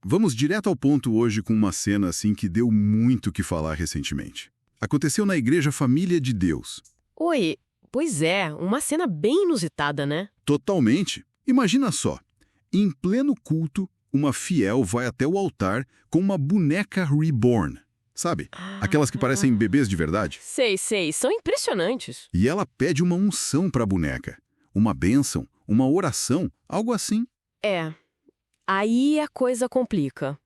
Vamos direto ao ponto hoje com uma cena assim que deu muito o que falar recentemente. Aconteceu na Igreja Família de Deus. Oi, pois é, uma cena bem inusitada, né? Totalmente. Imagina só, em pleno culto, uma fiel vai até o altar com uma boneca reborn. Sabe? Aquelas que parecem bebês de verdade. Sei, são impressionantes. E ela pede uma unção para a boneca. Uma bênção, uma oração, algo assim. É, aí a coisa complica.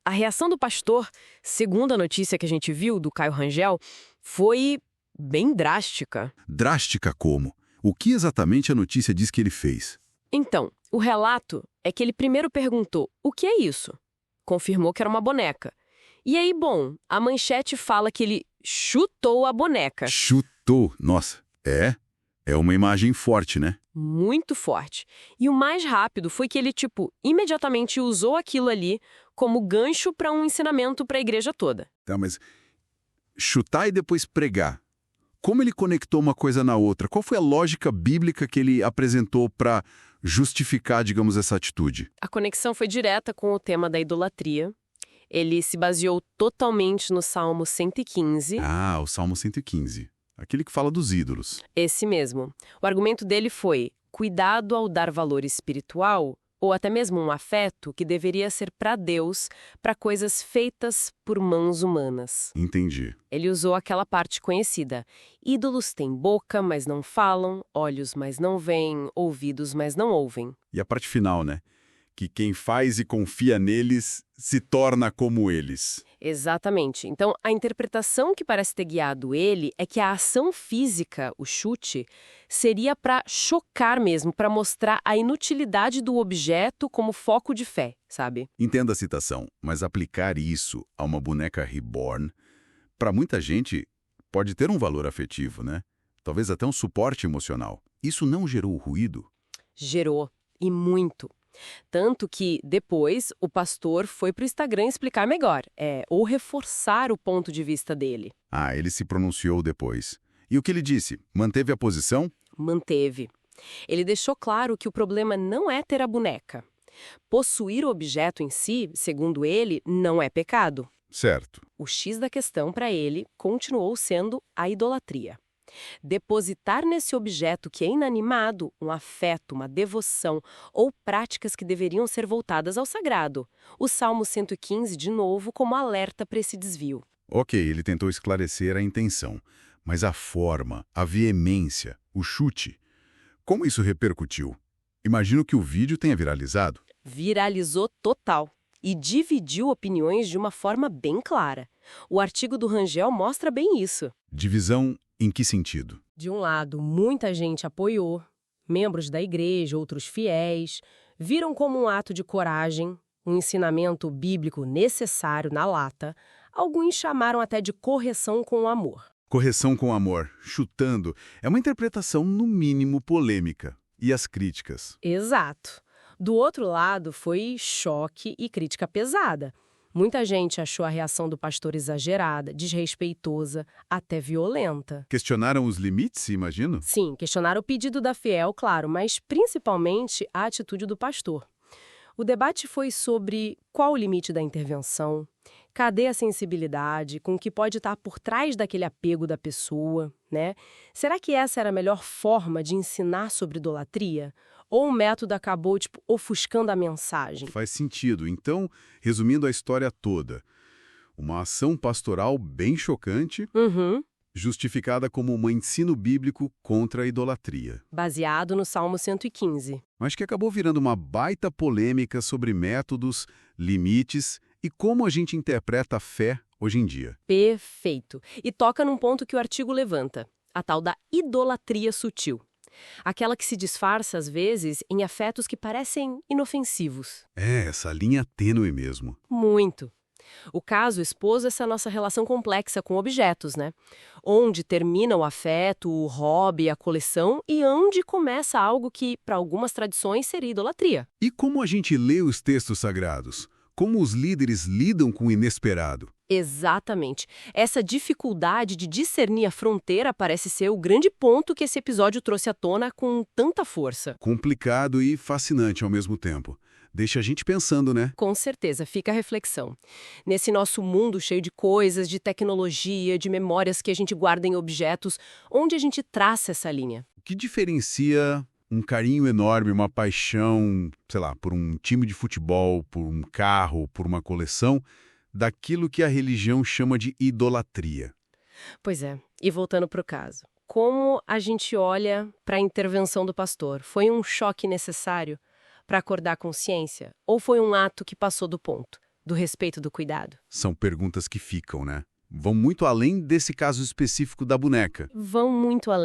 A reação do pastor, segundo a notícia que a gente viu do Caio Rangel, foi bem drástica. Drástica como? O que exatamente a notícia diz que ele fez? Então, o relato é que ele primeiro perguntou: o que é isso? Confirmou que era uma boneca. E aí, bom, a manchete fala que ele chutou a boneca. Chutou. Nossa, é uma imagem forte, né? Muito forte. E o mais rápido foi que ele, imediatamente usou aquilo ali como gancho para um ensinamento para a igreja toda. Tá, mas chutar e depois pregar. Como ele conectou uma coisa na outra? Qual foi a lógica bíblica que ele apresentou para justificar, digamos, essa atitude? A conexão foi direta com o tema da idolatria. Ele se baseou totalmente no Salmo 115. Ah, o Salmo 115. Aquele que fala dos ídolos. Esse mesmo. O argumento dele foi: cuidado ao dar valor espiritual, ou até mesmo um afeto que deveria ser para Deus, para coisas feitas por mãos humanas. Entendi. Ele usou aquela parte conhecida: ídolos têm boca, mas não falam, olhos, mas não veem, ouvidos, mas não ouvem. E a parte final, né? Que quem faz e confia neles se torna como eles. Exatamente. Então, a interpretação que parece ter guiado ele é que a ação física, o chute, seria para chocar mesmo, para mostrar a inutilidade do objeto como foco de fé, sabe? Entenda a citação, mas aplicar isso a uma boneca reborn, para muita gente, pode ter um valor afetivo, né? Talvez até um suporte emocional. Isso não gerou ruído? Gerou, e muito. Tanto que, depois, o pastor foi para o Instagram explicar melhor, ou reforçar o ponto de vista dele. Ah, ele se pronunciou depois. E o que ele disse? Manteve a posição? Manteve. Ele deixou claro que o problema não é ter a boneca. Possuir o objeto em si, segundo ele, não é pecado. Certo. O X da questão para ele continuou sendo a idolatria. Depositar nesse objeto que é inanimado um afeto, uma devoção ou práticas que deveriam ser voltadas ao sagrado. O Salmo 115, de novo, como alerta para esse desvio. Ok, ele tentou esclarecer a intenção, mas a forma, a veemência, o chute, como isso repercutiu? Imagino que o vídeo tenha viralizado. Viralizou total e dividiu opiniões de uma forma bem clara. O artigo do Rangel mostra bem isso. Divisão em que sentido? De um lado, muita gente apoiou, membros da igreja, outros fiéis, viram como um ato de coragem, um ensinamento bíblico necessário na lata. Alguns chamaram até de correção com amor. Correção com amor, chutando, é uma interpretação no mínimo polêmica. E as críticas? Exato. Do outro lado, foi choque e crítica pesada. Muita gente achou a reação do pastor exagerada, desrespeitosa, até violenta. Questionaram os limites, imagino? Sim, questionaram o pedido da fiel, claro, mas principalmente a atitude do pastor. O debate foi sobre qual o limite da intervenção, cadê a sensibilidade, com o que pode estar por trás daquele apego da pessoa, né? Será que essa era a melhor forma de ensinar sobre idolatria? Ou o método acabou, ofuscando a mensagem? Faz sentido. Então, resumindo a história toda, uma ação pastoral bem chocante, justificada como um ensino bíblico contra a idolatria. Baseado no Salmo 115. Mas que acabou virando uma baita polêmica sobre métodos, limites e como a gente interpreta a fé hoje em dia. Perfeito. E toca num ponto que o artigo levanta, a tal da idolatria sutil. Aquela que se disfarça, às vezes, em afetos que parecem inofensivos. É, essa linha tênue mesmo. Muito. O caso expôs essa nossa relação complexa com objetos, né? Onde termina o afeto, o hobby, a coleção e onde começa algo que, para algumas tradições, seria idolatria. E como a gente lê os textos sagrados? Como os líderes lidam com o inesperado? Exatamente. Essa dificuldade de discernir a fronteira parece ser o grande ponto que esse episódio trouxe à tona com tanta força. Complicado e fascinante ao mesmo tempo. Deixa a gente pensando, né? Com certeza, fica a reflexão. Nesse nosso mundo cheio de coisas, de tecnologia, de memórias que a gente guarda em objetos, onde a gente traça essa linha? O que diferencia um carinho enorme, uma paixão, sei lá, por um time de futebol, por um carro, por uma coleção, daquilo que a religião chama de idolatria? Pois é, e voltando para o caso. Como a gente olha para a intervenção do pastor? Foi um choque necessário para acordar a consciência? Ou foi um ato que passou do ponto, do respeito, do cuidado? São perguntas que ficam, né? Vão muito além desse caso específico da boneca. Vão muito além.